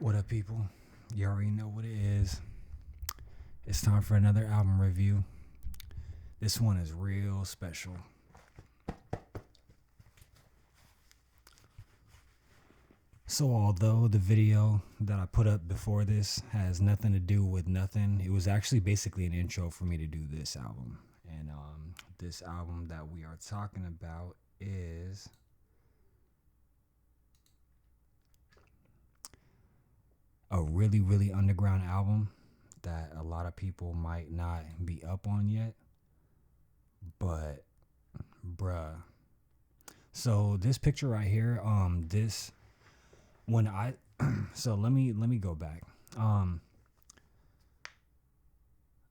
What up, people? You already know what it is. It's time for another album review. This one is real special. So, although the video that I put up before this has nothing to do with nothing, it was actually basically an intro for me to do this album. And this album that we are talking about is a really, really underground album that a lot of people might not be up on yet. But, bruh. So this picture right here, this when I so let me go back.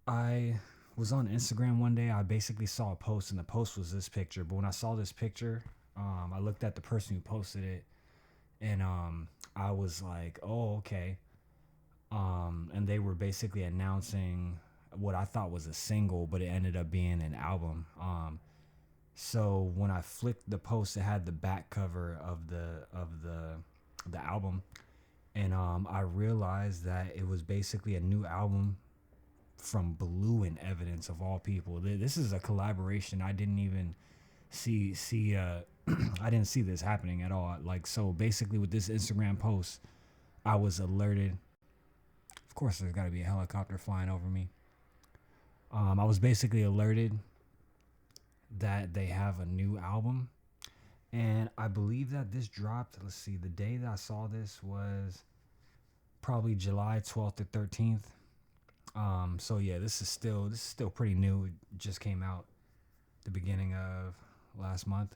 I was on Instagram one day. I basically saw a post, and the post was this picture. But when I saw this picture, I looked at the person who posted it, and I was like, "Oh, okay." And they were basically announcing what I thought was a single, but it ended up being an album. So when I flicked the post, it had the back cover of the album, and I realized that it was basically a new album from Blue and Evidence of all people. This is a collaboration. I didn't even see I didn't see this happening at all. Like, so basically with this Instagram post, I was alerted. Of course, there's got to be a helicopter flying over me. I was basically alerted that they have a new album, and I believe that this dropped. Let's see, the day that I saw this was probably July 12th or 13th. So yeah, this is still pretty new. It just came out the beginning of last month.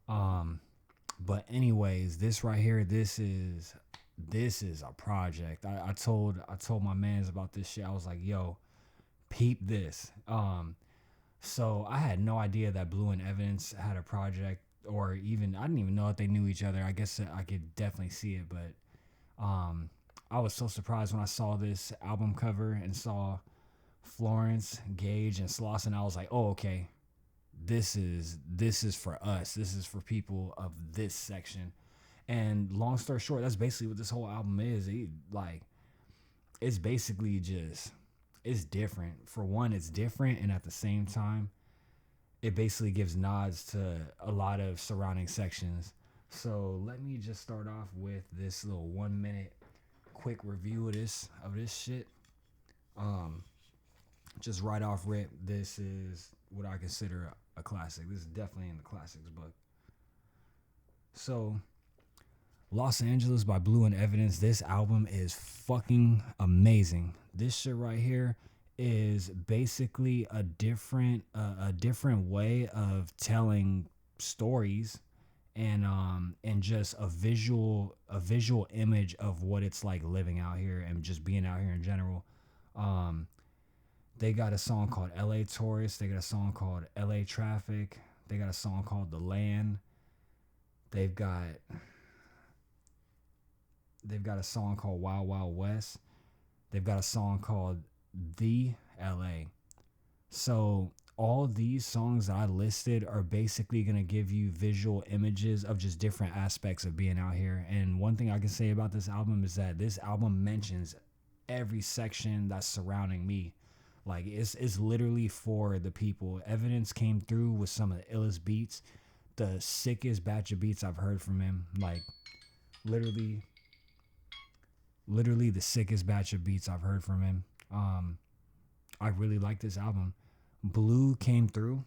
But anyways, this right here, this is a project. I told my mans about this shit. I was like, yo, peep this. So I had no idea that Blue and Evidence had a project, or even I didn't even know that they knew each other. I guess I could definitely see it, but I was so surprised when I saw this album cover and saw Florence, Gage, and Slauson. I was like, oh, okay, this is for us. This is for people of this section. And long story short, that's basically what this whole album is. It's basically just, it's different. For one, it's different, and at the same time, it basically gives nods to a lot of surrounding sections. So let me just start off with this little 1 minute quick review of this shit. Just right off rip, this is what I consider a classic. This is definitely in the classics book. So, Los Angeles by Blue and Evidence. This album is fucking amazing. This shit right here is basically a different way of telling stories, and just a visual image of what it's like living out here and just being out here in general. They got a song called LA Tourist. They got a song called LA Traffic. They got a song called The Land. They've got a song called Wild Wild West. They've got a song called The LA. So all these songs that I listed are basically going to give you visual images of just different aspects of being out here. And one thing I can say about this album is that this album mentions every section that's surrounding me. Like, it's literally for the people. Evidence came through with some of the illest beats, the sickest batch of beats I've heard from him. Like, literally the sickest batch of beats I've heard from him. I really like this album. Blue came through,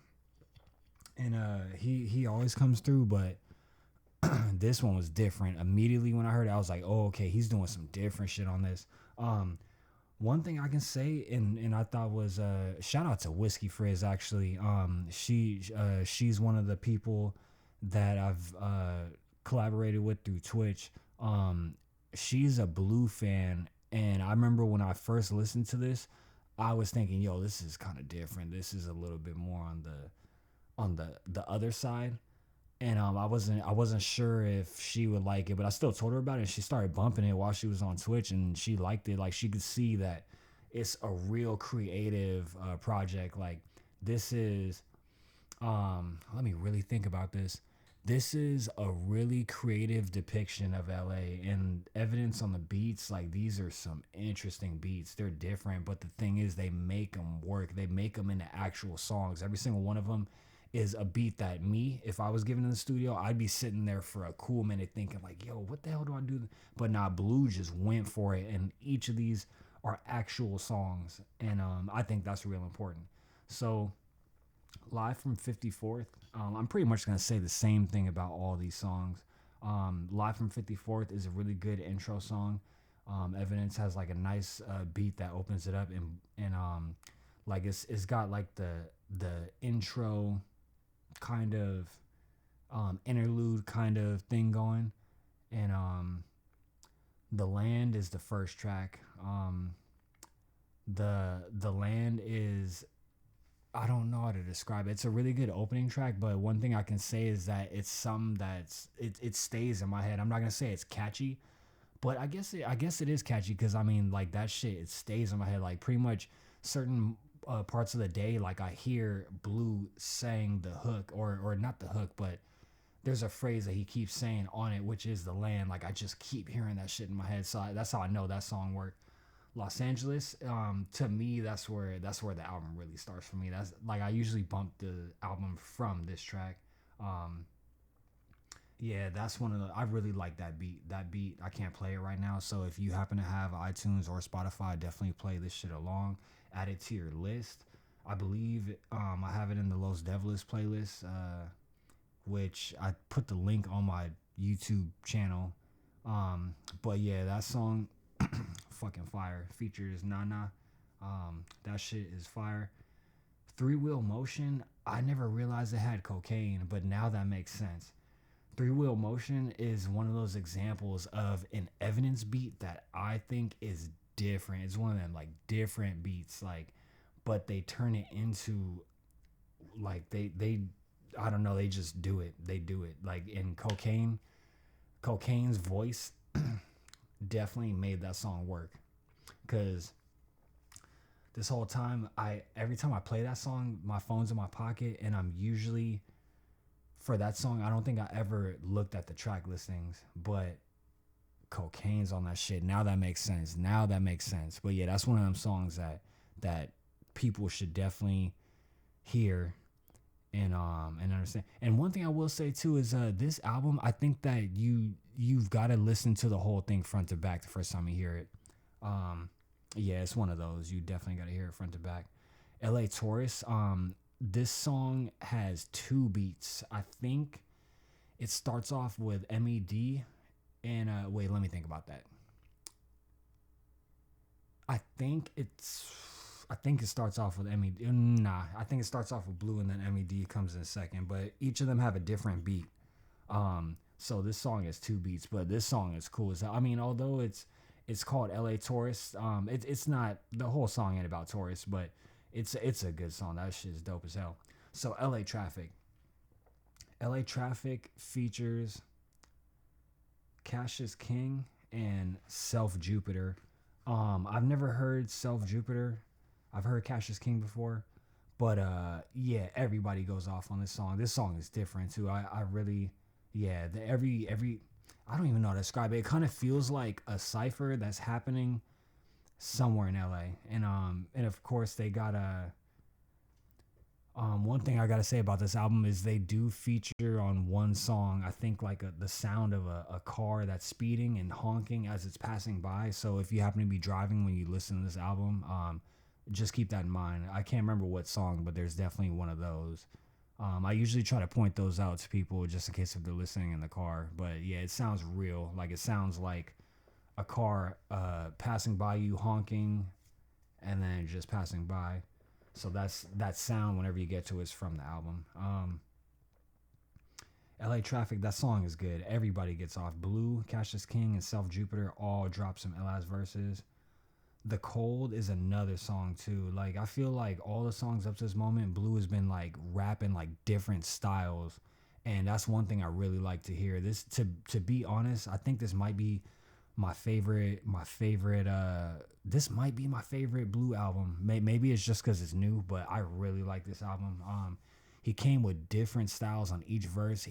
and he always comes through, but this one was different. Immediately when I heard it, I was like, oh, okay, he's doing some different shit on this. One thing I can say, and I thought was shout out to Whiskey Frizz, actually. She's one of the people that I've collaborated with through Twitch. She's a Blue fan, and I remember when I first listened to this, I was thinking, yo, this is kind of different. This is a little bit more on the other side. And I wasn't sure if she would like it, but I still told her about it, and she started bumping it while she was on Twitch, and she liked it. Like, she could see that it's a real creative project. Like, this is let me really think about this. This is a really creative depiction of LA, and evidence on the beats. Like, these are some interesting beats. They're different, but the thing is, they make them work. They make them into actual songs. Every single one of them is a beat that me, if I was given in the studio, I'd be sitting there for a cool minute thinking like, yo, what the hell do I do? But nah, Blue just went for it, and each of these are actual songs, and I think that's real important. So Live from 54th. I'm pretty much going to say the same thing about all these songs. Live from 54th is a really good intro song. Evidence has like a nice beat that opens it up, and like it's got like the intro kind of interlude kind of thing going, and the Land is the first track. The Land is, I don't know how to describe it. It's a really good opening track, but one thing I can say is that it's some that's it stays in my head. I'm not gonna say it's catchy, but I guess it is catchy because I mean like that shit it stays in my head. Like pretty much certain parts of the day, like I hear Blue saying the hook or not the hook, but there's a phrase that he keeps saying on it, which is the land. Like I just keep hearing that shit in my head, so that's how I know that song worked. Los Angeles, to me, that's where the album really starts for me. That's like I usually bump the album from this track. Um, yeah, that's one of the. I really like that beat. That beat, I can't play it right now. So if you happen to have iTunes or Spotify, definitely play this shit along. Add it to your list. I believe I have it in the Los Devils playlist, which I put the link on my YouTube channel. But yeah, that song fucking fire. Features Nana. That shit is fire. Three Wheel Motion. I never realized it had cocaine, but now that makes sense. Three Wheel Motion is one of those examples of an evidence beat that I think is different. It's one of them like different beats, like, but they turn it into like they I don't know, they just do it. They do it. Like in Cocaine's voice definitely made that song work. Cause this whole time every time I play that song, my phone's in my pocket and I'm usually for that song, I don't think I ever looked at the track listings, but Cocaine's on that shit. Now that makes sense. Now that makes sense. But yeah, that's one of them songs that people should definitely hear and understand. And one thing I will say too is this album, I think that you've got to listen to the whole thing front to back the first time you hear it. Yeah, it's one of those. You definitely got to hear it front to back. LA Taurus, this song has two beats. I think it starts off with MED and wait, let me think about that. I think it's I think it starts off with MED. Nah, I think it starts off with Blue and then MED comes in second. But each of them have a different beat. So this song has two beats, but this song is cool as hell. I mean, although it's called LA Taurus, it's not the whole song ain't about Taurus, but it's a good song. That shit is dope as hell. So LA Traffic. LA Traffic features Cassius King and Self Jupiter. I've never heard Self Jupiter. I've heard Cassius King before, but yeah, everybody goes off on this song. This song is different too. I really, yeah, every I don't even know how to describe it. It kind of feels like a cipher that's happening somewhere in LA, and of course they got a. One thing I gotta say about this album is they do feature on one song, I think like the sound of a car that's speeding and honking as it's passing by. So if you happen to be driving when you listen to this album, just keep that in mind. I can't remember what song, but there's definitely one of those. I usually try to point those out to people just in case if they're listening in the car. But yeah, it sounds real. Like it sounds like a car passing by you honking and then just passing by. So that's that sound whenever you get to it is from the album. LA Traffic, that song is good. Everybody gets off. Blue, Cassius King, and Self Jupiter all drop some LS verses. The Cold is another song too. Like I feel like all the songs up to this moment, Blue has been like rapping like different styles. And that's one thing I really like to hear. This to be honest, I think this might be my favorite this might be my favorite Blue album. Maybe it's just because it's new, but I really like this album. he came with different styles on each verse.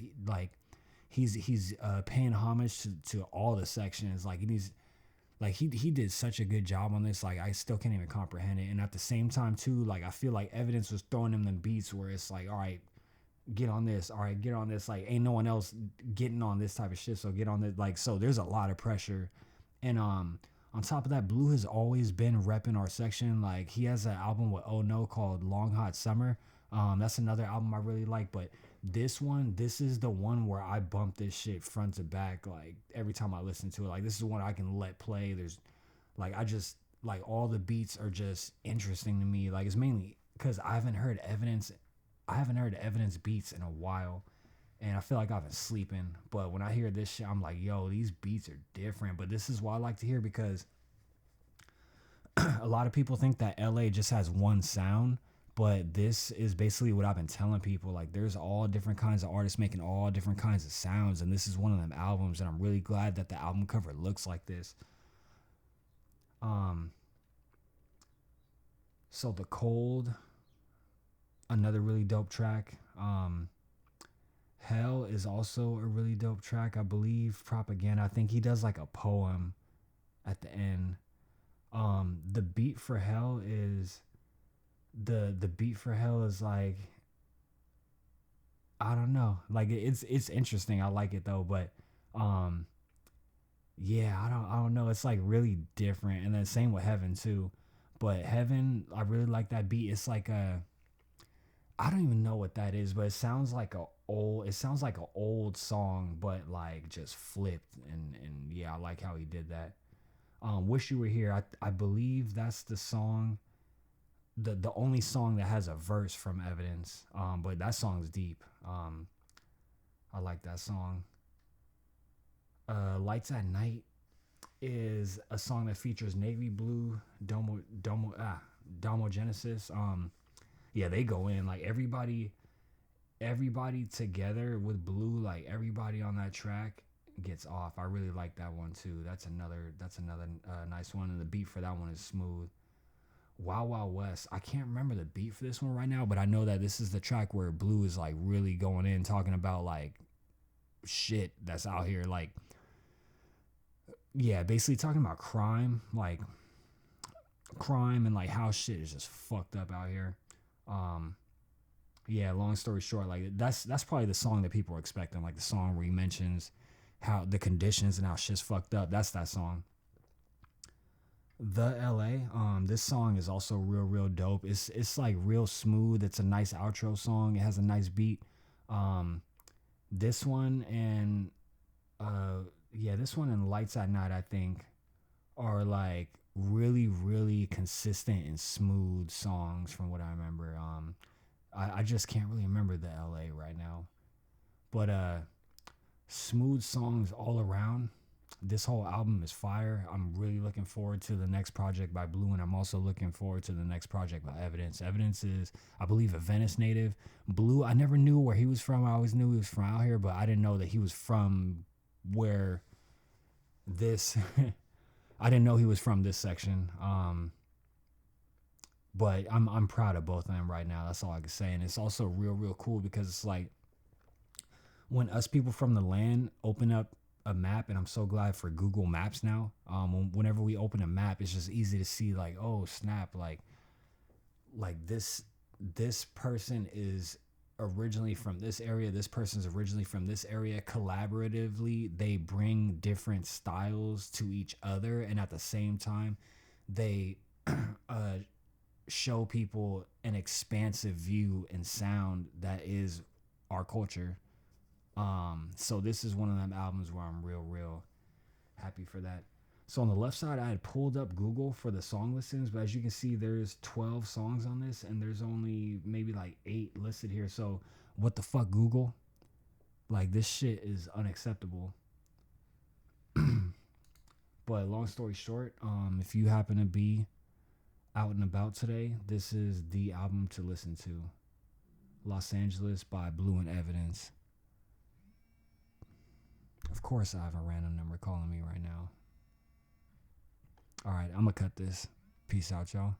He's paying homage to all the sections. Like he did such a good job on this. Like I still can't even comprehend it. And at the same time too, like I feel like Evidence was throwing him them beats where it's like, all right, get on this. All right, get on this. Like ain't no one else getting on this type of shit. So get on it. Like so, there's a lot of pressure. And on top of that, Blue has always been repping our section. Like he has an album with Oh No called Long Hot Summer. That's another album I really like. But this is the one where I bump this shit front to back. Like every time I listen to it, like this is one I can let play. There's like I just like all the beats are just interesting to me. Like it's mainly because I haven't heard Evidence beats in a while. And I feel like I've been sleeping. But when I hear this shit, I'm like, yo, these beats are different. But this is what I like to hear because a lot of people think that LA just has one sound. But this is basically what I've been telling people. Like, there's all different kinds of artists making all different kinds of sounds. And this is one of them albums. And I'm really glad that the album cover looks like this. So The Cold, another really dope track. Hell is also a really dope track. I believe Propaganda. I think he does like a poem at the end. The beat for Hell is the beat for Hell is like I don't know. Like it's interesting. I like it though, but yeah, I don't know. It's like really different. And then same with Heaven too. But Heaven, I really like that beat. It's like a I don't even know what that is, but it sounds like a old song, but like just flipped and yeah, I like how he did that. Wish You Were Here. I believe that's the song, the only song that has a verse from Evidence. But that song's deep. I like that song. Lights at Night is a song that features Navy Blue, Domo Genesis. Yeah, they go in like everybody together with Blue, like everybody on that track gets off. I really like that one too. That's another nice one, and the beat for that one is smooth. Wild Wild West. I can't remember the beat for this one right now, but I know that this is the track where Blue is like really going in, talking about like shit that's out here, like yeah, basically talking about crime and like how shit is just fucked up out here. Yeah, long story short, like that's probably the song that people are expecting, like the song where he mentions how the conditions and how shit's fucked up. That's that song. The LA, this song is also real dope. It's like real smooth. It's a nice outro song. It has a nice beat. This one and this one and Lights at Night, I think, are like really consistent and smooth songs from what I remember. I just can't really remember the LA right now. But smooth songs all around. This whole album is fire. I'm really looking forward to the next project by Blue, and I'm also looking forward to the next project by Evidence. Evidence is, I believe, a Venice native. Blue, I never knew where he was from. I always knew he was from out here, but I didn't know that he was from where this I didn't know he was from this section. But I'm proud of both of them right now. That's all I can say. And it's also real cool because it's like when us people from the land open up a map, and I'm so glad for Google Maps now. Whenever we open a map, it's just easy to see like, oh snap, like this person is originally from this area, this person's originally from this area. Collaboratively, they bring different styles to each other, and at the same time, they show people an expansive view and sound that is our culture. So this is one of them albums where I'm real happy for that. So on the left side, I had pulled up Google for the song listings, but as you can see, there's 12 songs on this, and there's only maybe like 8 listed here. So what the fuck, Google? Like, this shit is unacceptable. But long story short, if you happen to be out and about today, this is the album to listen to. Los Angeles by Blue and Evidence. Of course, I have a random number calling me right now. All right, I'm going to cut this. Peace out, y'all.